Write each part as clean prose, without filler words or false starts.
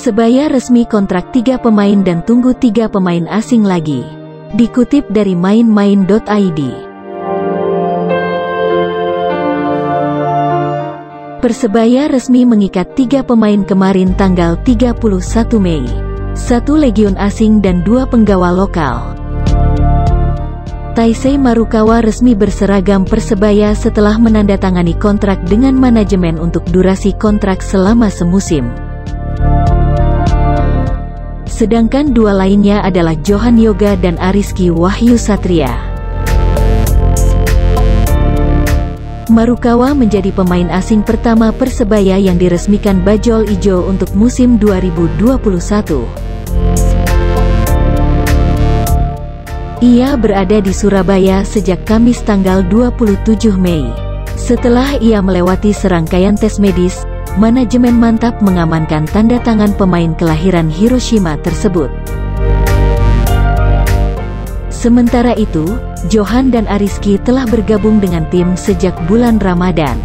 Persebaya resmi kontrak 3 pemain dan tunggu 3 pemain asing lagi. Dikutip dari mainmain.id. Persebaya resmi mengikat 3 pemain kemarin tanggal 31 Mei. 1 legion asing dan 2 penggawa lokal. Taisei Marukawa resmi berseragam Persebaya setelah menandatangani kontrak dengan manajemen untuk durasi kontrak selama semusim. Sedangkan 2 lainnya adalah Johan Yoga dan Ariski Wahyu Satria. Marukawa menjadi pemain asing pertama Persebaya yang diresmikan Bajul Ijo untuk musim 2021. Ia berada di Surabaya sejak Kamis tanggal 27 Mei. Setelah ia melewati serangkaian tes medis, manajemen mantap mengamankan tanda tangan pemain kelahiran Hiroshima tersebut. Sementara itu, Johan dan Ariski telah bergabung dengan tim sejak bulan Ramadan.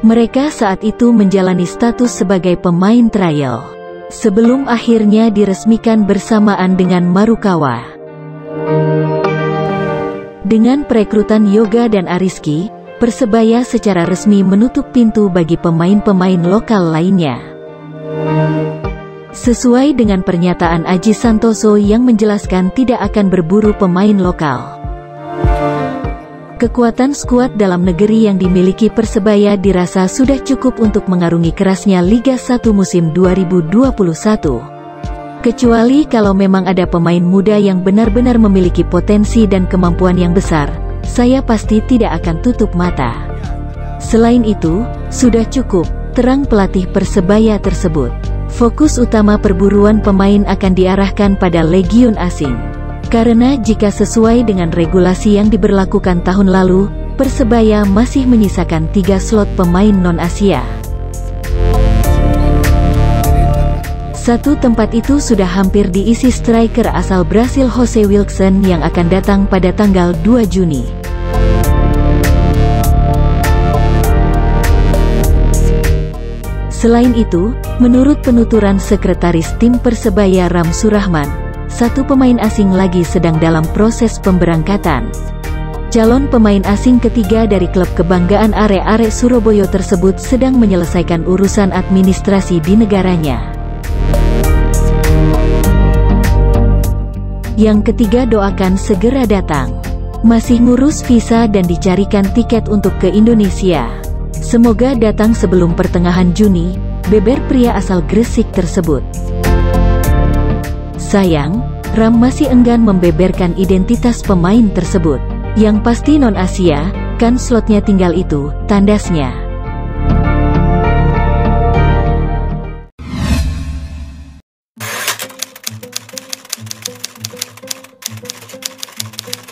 Mereka saat itu menjalani status sebagai pemain trial, sebelum akhirnya diresmikan bersamaan dengan Marukawa. Dengan perekrutan Yoga dan Ariski, Persebaya secara resmi menutup pintu bagi pemain-pemain lokal lainnya. Sesuai dengan pernyataan Aji Santoso yang menjelaskan tidak akan berburu pemain lokal. Kekuatan skuad dalam negeri yang dimiliki Persebaya dirasa sudah cukup untuk mengarungi kerasnya Liga 1 musim 2021. Kecuali kalau memang ada pemain muda yang benar-benar memiliki potensi dan kemampuan yang besar, saya pasti tidak akan tutup mata. Selain itu, sudah cukup, terang pelatih Persebaya tersebut. Fokus utama perburuan pemain akan diarahkan pada legion asing. Karena jika sesuai dengan regulasi yang diberlakukan tahun lalu, Persebaya masih menyisakan 3 slot pemain non-Asia. Satu tempat itu sudah hampir diisi striker asal Brasil Jose Wilson yang akan datang pada tanggal 2 Juni. Selain itu, menurut penuturan Sekretaris Tim Persebaya Ram Surahman, 1 pemain asing lagi sedang dalam proses pemberangkatan. Calon pemain asing ketiga dari klub kebanggaan Arek-Arek Surabaya tersebut sedang menyelesaikan urusan administrasi di negaranya. Yang ketiga doakan segera datang. Masih ngurus visa dan dicarikan tiket untuk ke Indonesia. Semoga datang sebelum pertengahan Juni, beber pria asal Gresik tersebut. Sayang, Ram masih enggan membeberkan identitas pemain tersebut. Yang pasti non-Asia, kan slotnya tinggal itu, tandasnya.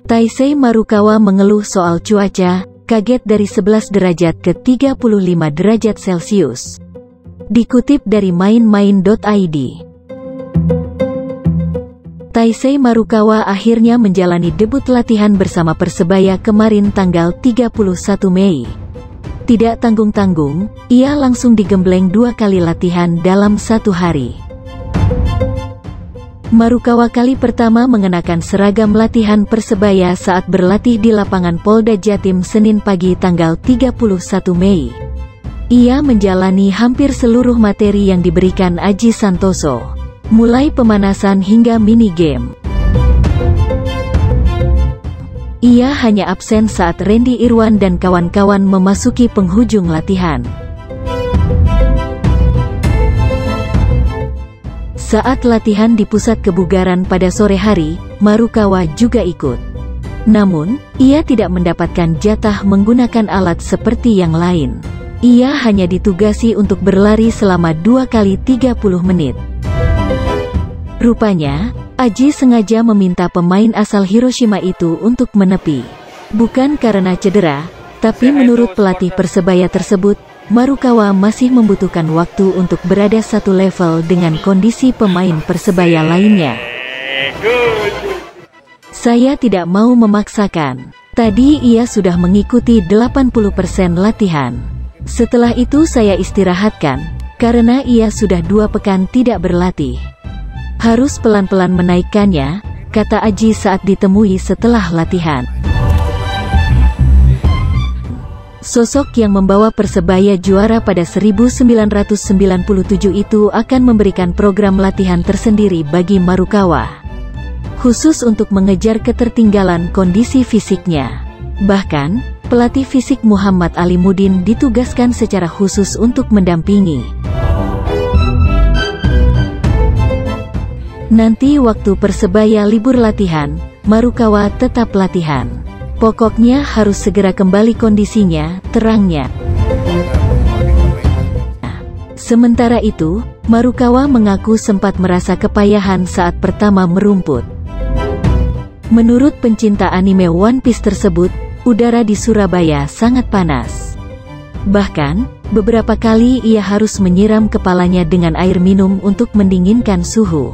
Taisei Marukawa mengeluh soal cuaca, kaget dari 11 derajat ke 35 derajat Celcius. Dikutip dari mainmain.id. Taisei Marukawa akhirnya menjalani debut latihan bersama Persebaya kemarin tanggal 31 Mei. Tidak tanggung-tanggung, ia langsung digembleng 2 kali latihan dalam 1 hari. Marukawa kali pertama mengenakan seragam latihan Persebaya saat berlatih di lapangan Polda Jatim Senin pagi tanggal 31 Mei. Ia menjalani hampir seluruh materi yang diberikan Aji Santoso, mulai pemanasan hingga mini game. Ia hanya absen saat Randy Irwan dan kawan-kawan memasuki penghujung latihan. Saat latihan di pusat kebugaran pada sore hari, Marukawa juga ikut. Namun, ia tidak mendapatkan jatah menggunakan alat seperti yang lain. Ia hanya ditugasi untuk berlari selama 2 kali 30 menit. Rupanya, Aji sengaja meminta pemain asal Hiroshima itu untuk menepi. Bukan karena cedera, tapi menurut pelatih Persebaya tersebut, Marukawa masih membutuhkan waktu untuk berada satu level dengan kondisi pemain Persebaya lainnya. Saya tidak mau memaksakan. Tadi ia sudah mengikuti 80% latihan. Setelah itu saya istirahatkan. karena ia sudah 2 pekan tidak berlatih. Harus pelan-pelan menaikkannya, kata Aji saat ditemui setelah latihan. Sosok yang membawa Persebaya juara pada 1997 itu akan memberikan program latihan tersendiri bagi Marukawa, khusus untuk mengejar ketertinggalan kondisi fisiknya. Bahkan, pelatih fisik Muhammad Alimuddin ditugaskan secara khusus untuk mendampingi. Nanti waktu Persebaya libur latihan, Marukawa tetap latihan. Pokoknya harus segera kembali kondisinya, terangnya. Sementara itu, Marukawa mengaku sempat merasa kepayahan saat pertama merumput. Menurut pencinta anime One Piece tersebut, udara di Surabaya sangat panas. Bahkan, beberapa kali ia harus menyiram kepalanya dengan air minum untuk mendinginkan suhu.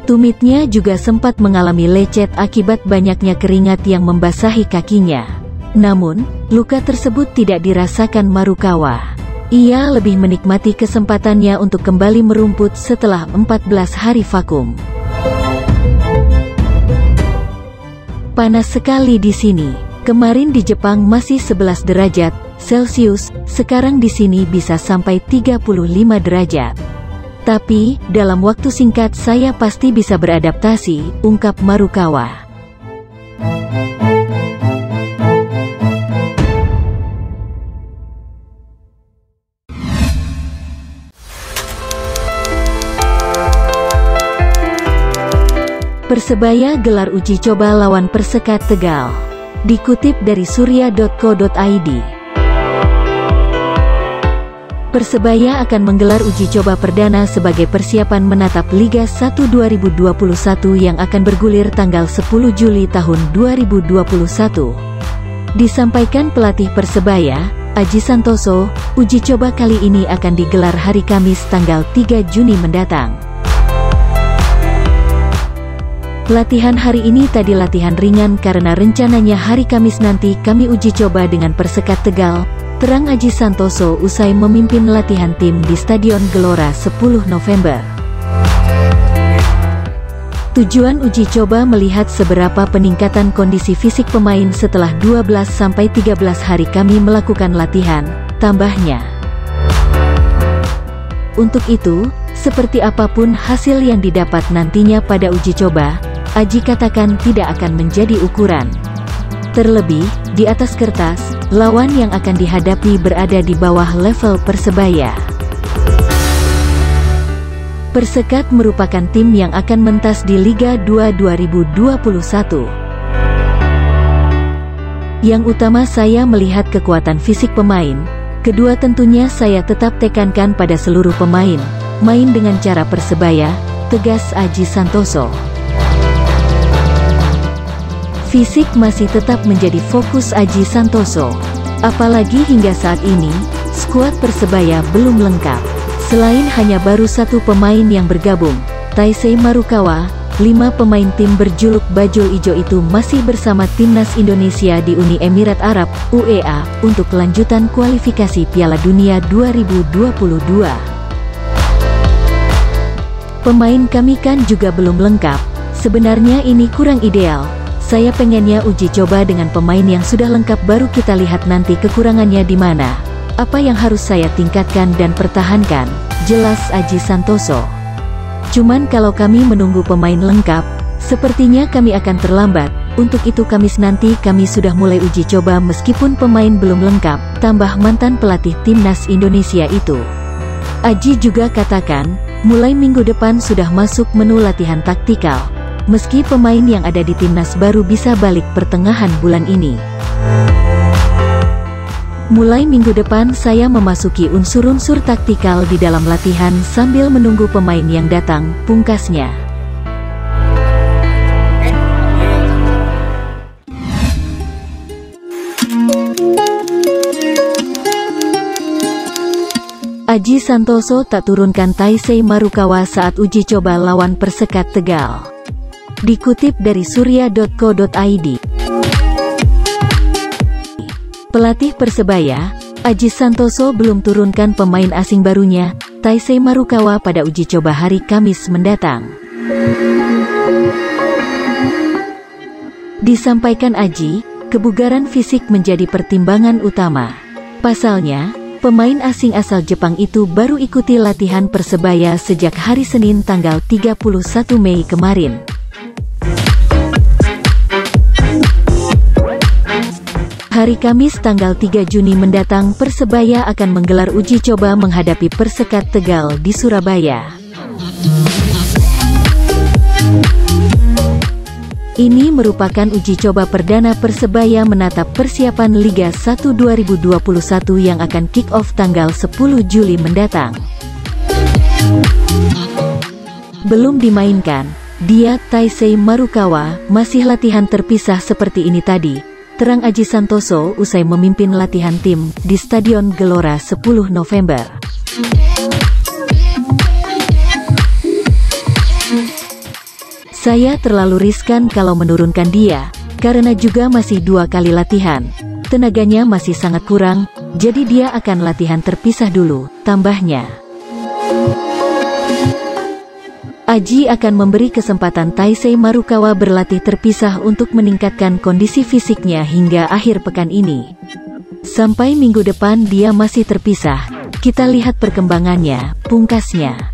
Tumitnya juga sempat mengalami lecet akibat banyaknya keringat yang membasahi kakinya. Namun, luka tersebut tidak dirasakan Marukawa. Ia lebih menikmati kesempatannya untuk kembali merumput setelah 14 hari vakum. Panas sekali di sini. Kemarin di Jepang masih 11 derajat Celcius, sekarang di sini bisa sampai 35 derajat. Tapi, dalam waktu singkat saya pasti bisa beradaptasi, ungkap Marukawa. Persebaya gelar uji coba lawan Persekat Tegal. Dikutip dari surya.co.id. Persebaya akan menggelar uji coba perdana sebagai persiapan menatap Liga 1 2021 yang akan bergulir tanggal 10 Juli tahun 2021. Disampaikan pelatih Persebaya, Aji Santoso, uji coba kali ini akan digelar hari Kamis tanggal 3 Juni mendatang. Latihan hari ini tadi latihan ringan karena rencananya hari Kamis nanti kami uji coba dengan Persekat Tegal, terang Aji Santoso usai memimpin latihan tim di Stadion Gelora 10 November. Tujuan uji coba melihat seberapa peningkatan kondisi fisik pemain setelah 12-13 hari kami melakukan latihan, tambahnya. Untuk itu, seperti apapun hasil yang didapat nantinya pada uji coba, Aji katakan tidak akan menjadi ukuran. Terlebih, di atas kertas, lawan yang akan dihadapi berada di bawah level Persebaya. Persekat merupakan tim yang akan mentas di Liga 2 2021. Yang utama saya melihat kekuatan fisik pemain, kedua tentunya saya tetap tekankan pada seluruh pemain, main dengan cara Persebaya, tegas Aji Santoso. Fisik masih tetap menjadi fokus Aji Santoso. Apalagi hingga saat ini, skuad Persebaya belum lengkap. Selain hanya baru 1 pemain yang bergabung, Taisei Marukawa, 5 pemain tim berjuluk Bajul Ijo itu masih bersama Timnas Indonesia di Uni Emirat Arab, UEA, untuk kelanjutan kualifikasi Piala Dunia 2022. Pemain kami kan juga belum lengkap. Sebenarnya ini kurang ideal. Saya pengennya uji coba dengan pemain yang sudah lengkap baru kita lihat nanti kekurangannya di mana. Apa yang harus saya tingkatkan dan pertahankan, jelas Aji Santoso. Cuman kalau kami menunggu pemain lengkap, sepertinya kami akan terlambat. Untuk itu Kamis nanti kami sudah mulai uji coba meskipun pemain belum lengkap, tambah mantan pelatih Timnas Indonesia itu. Aji juga katakan, mulai minggu depan sudah masuk menu latihan taktikal. Meski pemain yang ada di timnas baru bisa balik pertengahan bulan ini. Mulai minggu depan saya memasuki unsur-unsur taktikal di dalam latihan sambil menunggu pemain yang datang, pungkasnya. Aji Santoso tak turunkan Taisei Marukawa saat uji coba lawan Persekat Tegal. Dikutip dari surya.co.id. Pelatih Persebaya, Aji Santoso belum turunkan pemain asing barunya, Taisei Marukawa pada uji coba hari Kamis mendatang. Disampaikan Aji, kebugaran fisik menjadi pertimbangan utama. Pasalnya, pemain asing asal Jepang itu baru ikuti latihan Persebaya sejak hari Senin tanggal 31 Mei kemarin. Hari Kamis tanggal 3 Juni mendatang Persebaya akan menggelar uji coba menghadapi Persekat Tegal di Surabaya. Ini merupakan uji coba perdana Persebaya menatap persiapan Liga 1 2021 yang akan kick-off tanggal 10 Juli mendatang. Belum dimainkan, dia Taisei Marukawa masih latihan terpisah seperti ini tadi, terang Aji Santoso usai memimpin latihan tim di Stadion Gelora 10 November. Saya terlalu riskan kalau menurunkan dia, karena juga masih 2 kali latihan. Tenaganya masih sangat kurang, jadi dia akan latihan terpisah dulu, tambahnya. Aji akan memberi kesempatan Taisei Marukawa berlatih terpisah untuk meningkatkan kondisi fisiknya hingga akhir pekan ini. Sampai minggu depan dia masih terpisah, kita lihat perkembangannya, pungkasnya.